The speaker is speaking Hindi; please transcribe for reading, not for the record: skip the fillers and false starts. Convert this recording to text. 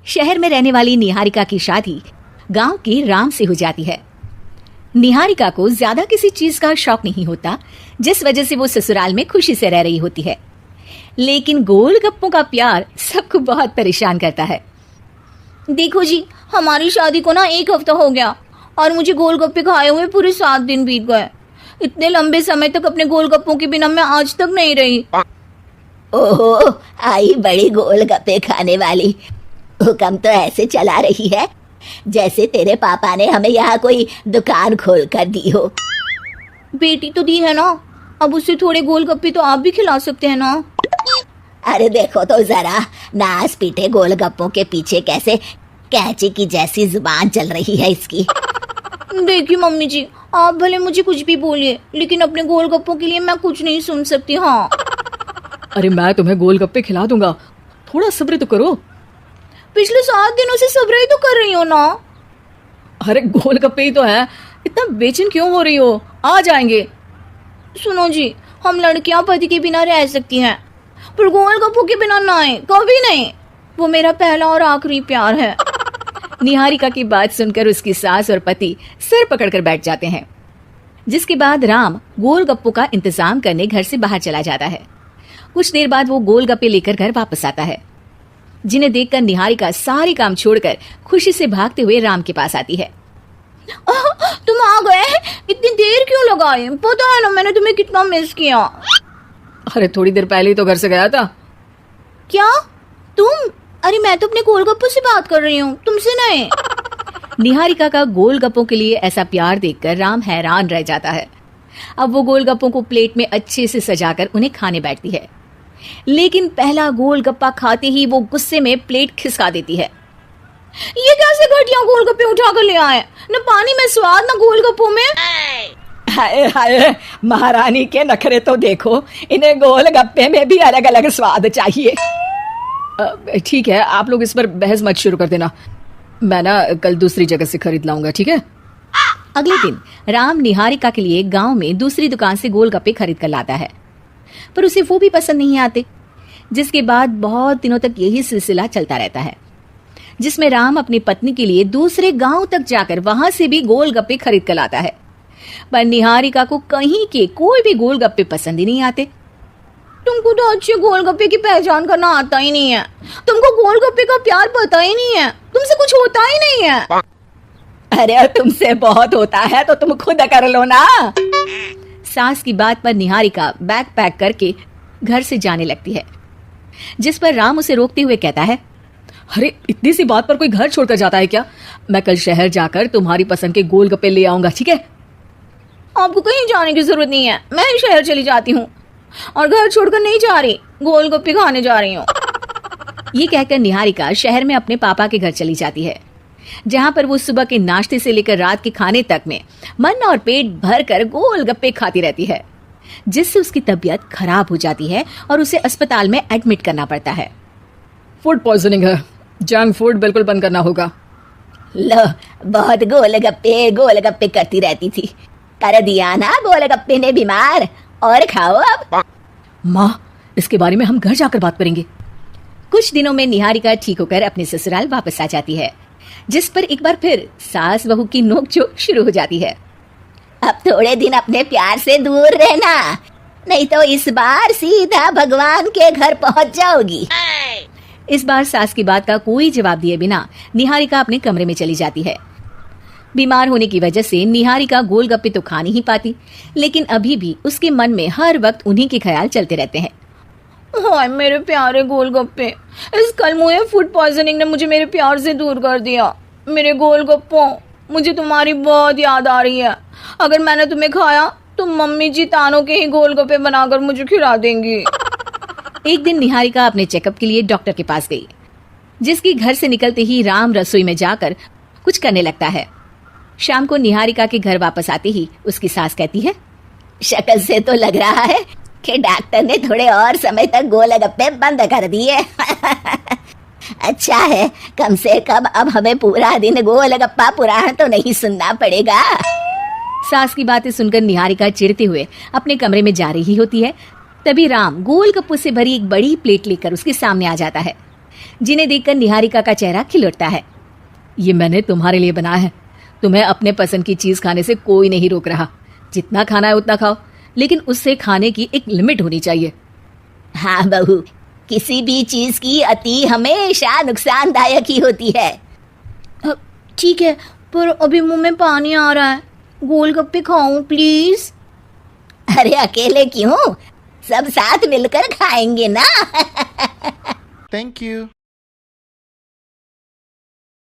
शहर में रहने वाली निहारिका की शादी गांव के राम से हो जाती है। निहारिका को ज्यादा किसी चीज का शौक नहीं होता, जिस वजह से वो ससुराल में खुशी से रह रही होती है। लेकिन गोलगप्पों का प्यार सबको बहुत परेशान करता है। देखो जी, हमारी शादी को ना 1 हफ्ता हो गया और मुझे गोलगप्पे खाए हुए पूरे 7 दिन बीत गए। इतने लंबे समय तक अपने गोलगप्पों के बिना मैं आज तक नहीं रही। ओहो, आई बड़ी गोलगप्पे खाने वाली। हुक्म तो ऐसे चला रही है जैसे तेरे पापा ने हमें यहाँ कोई दुकान खोल कर दी हो। बेटी तो दी है ना, अब उसे थोड़े गोलगप्पे तो आप भी खिला सकते हैं ना। अरे देखो तो जरा, नास पीटे गोलगप्पों के पीछे कैसे कैंची की जैसी जुबान चल रही है इसकी। देखिए मम्मी जी, आप भले मुझे कुछ भी बोलिए, लेकिन अपने गोलगप्पों के लिए मैं कुछ नहीं सुन सकती। हाँ, अरे मैं तुम्हें गोलगप्पे खिला दूंगा, थोड़ा सब्र तो करो। पिछले 7 दिनों से सब्र ही तो कर रही हो ना। अरे गोलगप्पे ही तो है, इतना बेचैन क्यों हो रही हो? आ जाएंगे। सुनो जी, हम लड़कियां पति के बिना रह सकती हैं, पर गोलगप्पों के बिना नहीं, कभी नहीं। वो मेरा पहला और आखिरी प्यार है। निहारिका की बात सुनकर उसकी सास और पति सिर पकड़कर बैठ जाते हैं। जिसके बाद राम गोलगप्पों का इंतजाम करने घर से बाहर चला जाता है। कुछ देर बाद वो गोलगप्पे लेकर घर वापस आता है, जिन्हें देखकर निहारिका सारे काम छोड़कर खुशी से भागते हुए राम के पास आती है। तुम आ गए? इतनी देर क्यों लगाई? पता है ना मैंने तुम्हें कितना मिस किया। अरे थोड़ी देर पहले ही तो घर से गया था। क्या तुम? अरे मैं तो अपने गोलगप्पों से बात कर रही हूँ, तुमसे नहीं। निहारिका का गोलगप्पों के लिए ऐसा प्यार देखकर राम हैरान रह जाता है। अब वो गोलगप्पों को प्लेट में अच्छे से सजाकर उन्हें खाने बैठती है, लेकिन पहला गोलगप्पा खाते ही वो गुस्से में प्लेट खिसका देती है। ये कैसे घटिया गोलगप्पे उठा कर ले आए? न पानी में स्वाद, न गोलगप्पों में। हाय हाय, महारानी के नखरे तो देखो, इन्हें गोलगप्पे में भी अलग अलग स्वाद चाहिए। ठीक है, आप लोग इस पर बहस मत शुरू कर देना, मैं ना कल दूसरी जगह से खरीद लाऊंगा, ठीक है? अगले दिन राम निहारिका के लिए गांव में दूसरी दुकान से गोलगप्पे खरीद कर लाता है, पर उसे वो भी पसंद नहीं आते। जिसके बाद बहुत दिनों तक यही सिलसिला चलता रहता है, जिसमें राम अपनी पत्नी के लिए दूसरे गांव तक जाकर वहां से भी गोलगप्पे खरीद कर लाता है, पर निहारिका को कहीं के कोई भी गोलगप्पे पसंद ही नहीं आते। तुमको तो अच्छे गोलगप्पे की पहचान करना आता ही नहीं है, तुमको गोलगप्पे का प्यार पता ही नहीं है, तुमसे कुछ होता ही नहीं है। अरे तुमसे बहुत होता है तो तुम खुद कर लो ना। सास की बात पर निहारिका बैग पैक करके घर से जाने लगती है, जिस पर राम उसे रोकते हुए कहता है, अरे इतनी सी बात पर कोई घर छोड़कर जाता है क्या? मैं कल शहर जाकर तुम्हारी पसंद के गोलगप्पे ले आऊंगा, ठीक है? आपको कहीं जाने की जरूरत नहीं है, मैं ही शहर चली जाती हूँ और घर छोड़कर नहीं जा रही, गोलगप्पे खाने जा रही हूँ। ये कहकर निहारिका शहर में अपने पापा के घर चली जाती है, जहाँ पर वो सुबह के नाश्ते से लेकर रात के खाने तक में मन और पेट भरकर गोलगप्पे खाती रहती है, जिससे उसकी तबीयत खराब हो जाती है और उसे अस्पताल में एडमिट करना पड़ता है। फूड पॉइजनिंग है, जंक फूड बिल्कुल बंद करना होगा। लो, बहुत गोलगप्पे गोलगप्पे करती रहती थी, कर दिया ना गोलगप्पे ने बीमार। और खाओ अब। माँ, इसके बारे में हम घर जाकर बात करेंगे। कुछ दिनों में निहारिका ठीक होकर अपने ससुराल वापस आ जाती है, जिस पर एक बार फिर सास बहू की नोकझोंक शुरू हो जाती है। अब थोड़े दिन अपने प्यार से दूर रहना, नहीं तो इस बार सीधा भगवान के घर पहुंच जाओगी। इस बार सास की बात का कोई जवाब दिए बिना निहारिका अपने कमरे में चली जाती है। बीमार होने की वजह से निहारिका गोलगप्पे तो खा नहीं पाती, लेकिन अभी भी उसके मन में हर वक्त उन्हीं के ख्याल चलते रहते हैं। हाय मेरे प्यारे गोलगप्पे, इस कलमुए फूड पॉइजनिंग ने मुझे मेरे प्यार से दूर कर दिया। मेरे गोलगप्पों, मुझे तुम्हारी बहुत याद आ रही है। अगर मैंने तुम्हें खाया तो मम्मी जी तानों के ही गोलगप्पे बनाकर मुझे खिला देंगी। एक दिन निहारिका अपने चेकअप के लिए डॉक्टर के पास गई, जिसकी घर से निकलते ही राम रसोई में जाकर कुछ करने लगता है। शाम को निहारिका के घर वापस आते ही उसकी सास कहती है, शक्ल से तो लग रहा है कि डॉक्टर ने थोड़े और समय तक गोलगप्पे बंद कर दिए। अच्छा है, कम से कम अब हमें पूरा दिन गोलगप्पा पुराण तो नहीं सुनना पड़ेगा। सास की बातें सुनकर निहारिका चिढ़ते हुए अपने कमरे में जा रही होती है। तभी राम गोलगप्पों से भरी एक बड़ी प्लेट लेकर उसके सामने आ जाता है, जिन्हें देखकर निहारिका का चेहरा खिल उठता है। ये मैंने तुम्हारे लिए बनाया है। तुम्हें अपने पसंद की चीज खाने से कोई नहीं रोक रहा। जितना खाना है उतना खाओ, लेकिन उससे खाने की एक लिमिट होनी चाहिए। हाँ बहू, किसी भी चीज की अति हमेशा नुकसानदायक ही होती है। ठीक है, पर अभी मुंह में पानी आ रहा है। गोलगप्पे खाऊं प्लीज? अरे अकेले क्यों, सब साथ मिलकर खाएंगे ना। Thank you.